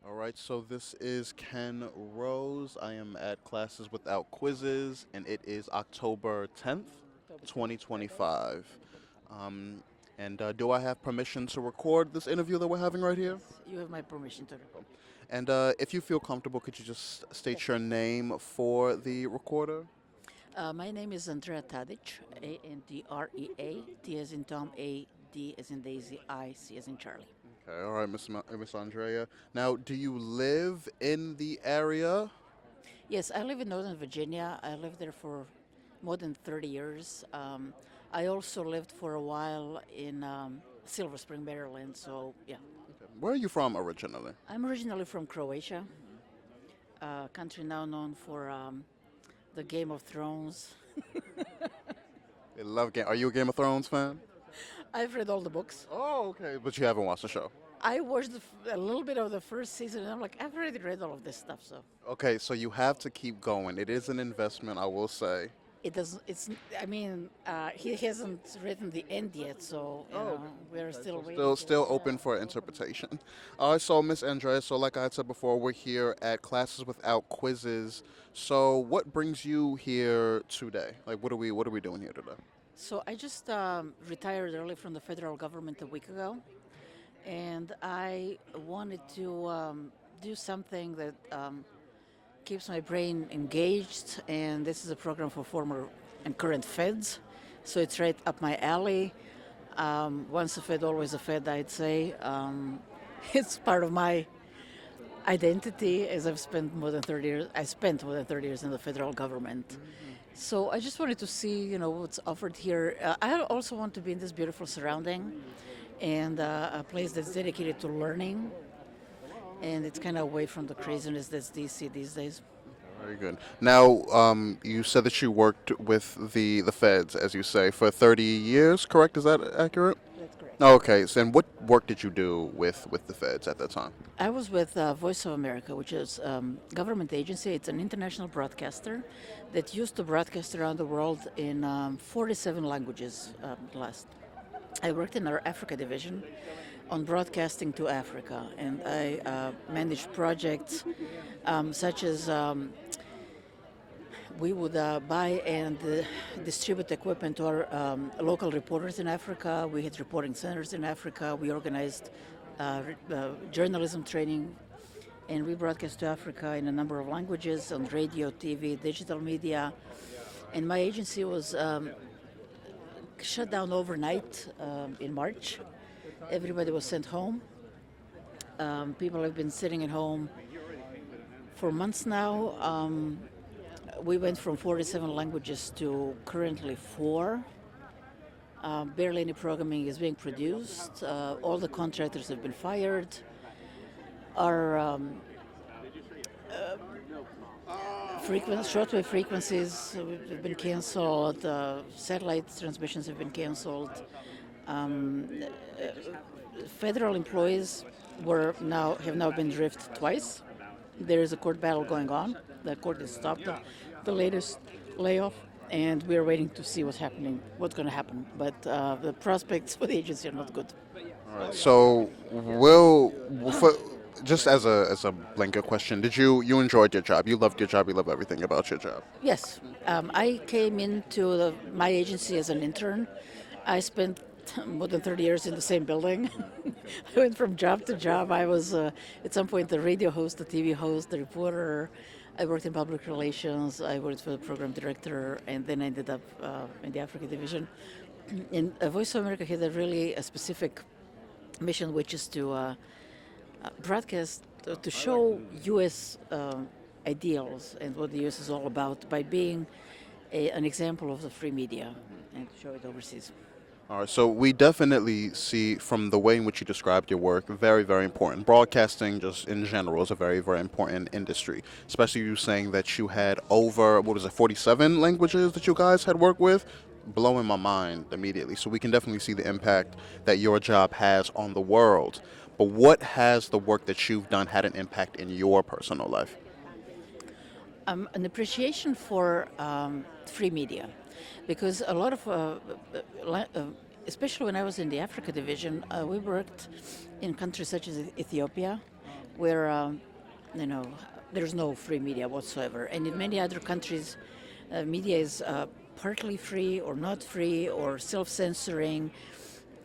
All right, so this is Ken Rose. I am at Classes Without Quizzes, and it is October 10th, October 10th. Okay. 2025. Um, and do I have permission to record this interview that we're having right here? Yes, you have my permission to record. And if you feel comfortable, could you just Yes. state your name for the recorder? My name is Andrea Tadic, Andrea, T as in Tom, A, D as in Daisy, I, C as in Charlie. Okay, all right, Miss Andrea. Now, do you live in the area? Yes, I live in Northern Virginia. I lived there for more than 30 years. I also lived for a while in Silver Spring, Maryland. So, yeah. Where are you from originally? I'm originally from Croatia, a country now known for the Game of Thrones. I love game. Are you a Game of Thrones fan? I've read all the books. Oh, okay, but you haven't watched the show. I watched a little bit of the first season, and I'm like, I've already read all of this stuff, so Okay, so you have to keep going. It is an investment, I will say. it doesn't. It's. I mean, he hasn't written the end yet, so we're still waiting. Still open for interpretation. All right, so Miss Andrea, so like I had said before, we're here at Classes Without Quizzes. So what brings you here today? Like, what are we doing here today? So I just retired early from the federal government a week ago, and I wanted to do something that keeps my brain engaged. And this is a program for former and current feds, so it's right up my alley. Once a Fed, always a Fed, I'd say. It's part of my identity as I've spent more than 30 years. I spent more than 30 years in the federal government. So I just wanted to see, what's offered here. I also want to be in this beautiful surrounding and a place that's dedicated to learning. And it's kind of away from the craziness that's DC these days. Very good. Now, you said that you worked with the feds, as you say, for 30 years, correct? Is that accurate? That's correct. Okay, so and what work did you do with the feds at that time? I was with Voice of America, which is government agency. It's an international broadcaster that used to broadcast around the world in 47 languages last. I worked in our Africa division on broadcasting to Africa, and I managed projects such as we would buy and distribute equipment to our local reporters in Africa. We had reporting centers in Africa. We organized journalism training, and we broadcast to Africa in a number of languages on radio, TV, digital media. And my agency was shut down overnight in March. Everybody was sent home. People have been sitting at home for months now. We went from 47 languages to currently four. Barely any programming is being produced. All the contractors have been fired. Our shortwave frequencies have been canceled. Satellite transmissions have been canceled. Um, Federal employees have now been drift twice. There is a court battle going on. The court has stopped the latest layoff, and we are waiting to see what's going to happen. But the prospects for the agency are not good. All right. So, will for, just as a blanket question, did you enjoyed your job? You loved your job. You love everything about your job. Yes, I came into my agency as an intern. I spent more than 30 years in the same building. I went from job to job. I was at some point the radio host, the TV host, the reporter. I worked in public relations. I worked for the program director, and then I ended up in the Africa division. And Voice of America had a specific mission, which is to broadcast, to show U.S. Ideals and what the U.S. is all about by being an example of the free media and to show it overseas. All right, so we definitely see from the way in which you described your work, very, very important. Broadcasting, just in general, is a very, very important industry. Especially you saying that you had over, 47 languages that you guys had worked with, blowing my mind immediately. So we can definitely see the impact that your job has on the world. But what has the work that you've done had an impact in your personal life? An appreciation for free media, because a lot of, especially when I was in the Africa division, we worked in countries such as Ethiopia, where you know there's no free media whatsoever. And in many other countries, media is partly free or not free or self-censoring.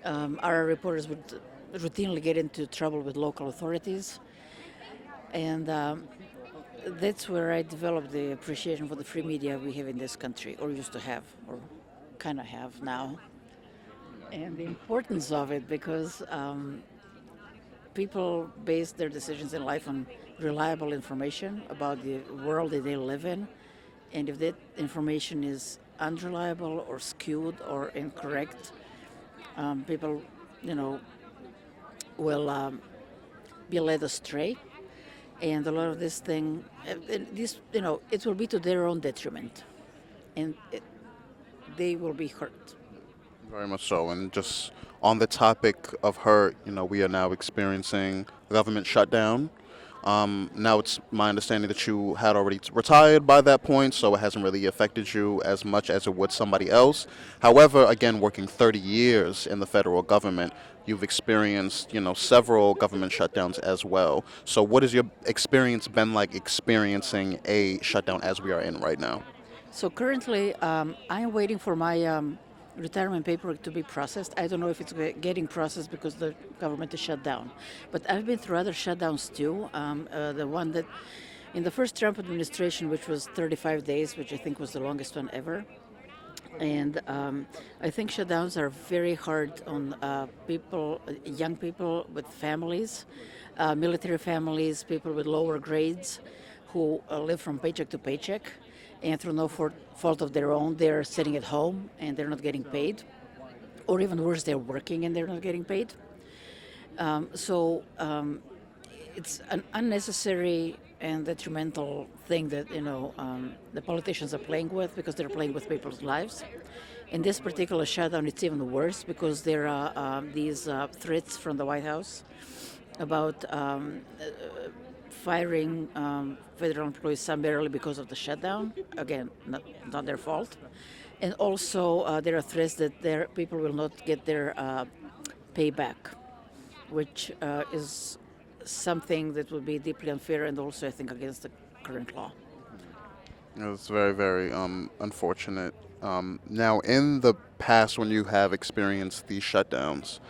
Our reporters would routinely get into trouble with local authorities, and that's where I developed the appreciation for the free media we have in this country, or used to have, or kind of have now, and the importance of it because people base their decisions in life on reliable information about the world that they live in. And if that information is unreliable or skewed or incorrect, people, you know, will be led astray. And a lot of this, it will be to their own detriment, and they will be hurt. Very much so. And just on the topic of hurt, we are now experiencing government shutdown. Now it's my understanding that you had already retired by that point, so it hasn't really affected you as much as it would somebody else. However, again, working 30 years in the federal government, you've experienced, several government shutdowns as well. So what has your experience been like experiencing a shutdown as we are in right now? So currently, I am waiting for my retirement paperwork to be processed. I don't know if it's getting processed because the government is shut down. But I've been through other shutdowns too. The one that in the first Trump administration, which was 35 days, which I think was the longest one ever. And I think shutdowns are very hard on people, young people with families, military families, people with lower grades who live from paycheck to paycheck. And through no fault of their own, they're sitting at home and they're not getting paid. Or even worse, they're working and they're not getting paid. So it's an unnecessary and detrimental thing that the politicians are playing with because they're playing with people's lives. In this particular shutdown, it's even worse because there are these threats from the White House about firing federal employees summarily because of the shutdown. Again, not their fault. And also, there are threats that their people will not get their pay back, which is something that would be deeply unfair and also, I think, against the current law. It's very, very unfortunate. Now, in the past, when you have experienced these shutdowns,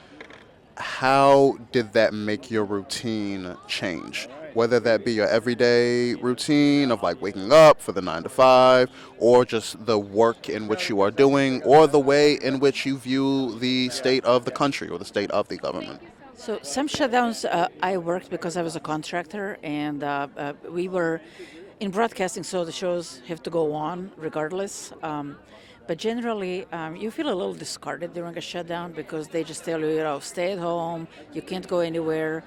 how did that make your routine change? Whether that be your everyday routine of like waking up for the 9 to 5, or just the work in which you are doing, or the way in which you view the state of the country or the state of the government. So some shutdowns I worked because I was a contractor, and we were in broadcasting, so the shows have to go on regardless. But generally, you feel a little discarded during a shutdown because they just tell you, stay at home, you can't go anywhere.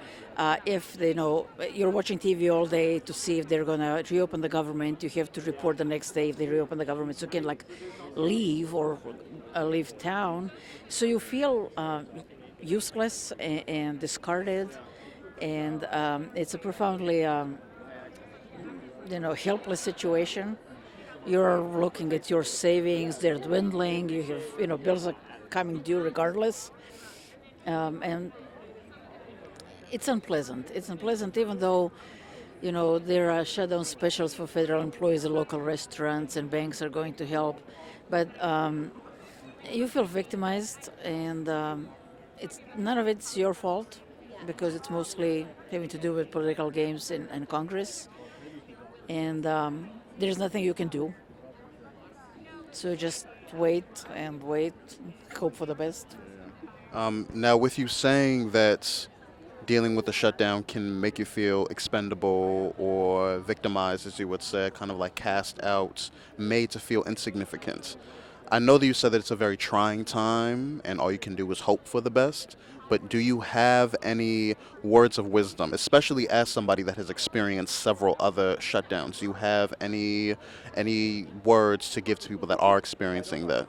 If they know you're watching TV all day to see if they're going to reopen the government, you have to report the next day if they reopen the government. So you can leave or leave town. So you feel useless and discarded, and it's a profoundly helpless situation. You're looking at your savings; they're dwindling. You have bills are coming due regardless, and it's unpleasant. It's unpleasant, even though there are shutdown specials for federal employees at local restaurants and banks are going to help, but you feel victimized, and it's none of it's your fault because it's mostly having to do with political games in Congress, and there's nothing you can do. So just wait and wait, hope for the best. Now, with you saying that dealing with the shutdown can make you feel expendable or victimized, as you would say, kind of like cast out, made to feel insignificant. I know that you said that it's a very trying time and all you can do is hope for the best, but do you have any words of wisdom, especially as somebody that has experienced several other shutdowns? Do you have any words to give to people that are experiencing that?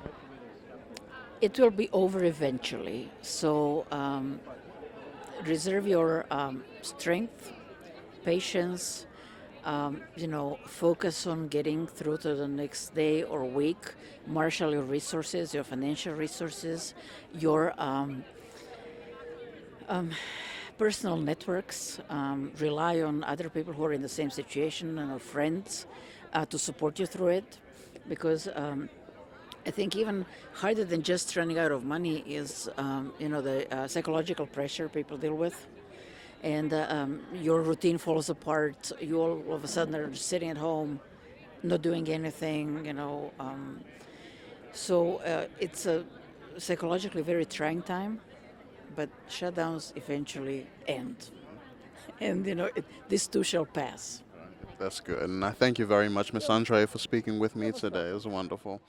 It will be over eventually. So reserve your strength, patience, focus on getting through to the next day or week. Marshal your resources, your financial resources, your personal networks, rely on other people who are in the same situation and friends to support you through it. Because I think even harder than just running out of money is, the psychological pressure people deal with. And your routine falls apart. You all of a sudden are sitting at home, not doing anything, So it's a psychologically very trying time, but shutdowns eventually end. And, this too shall pass. That's good. And I thank you very much, Miss Andre, for speaking with me today. It was wonderful.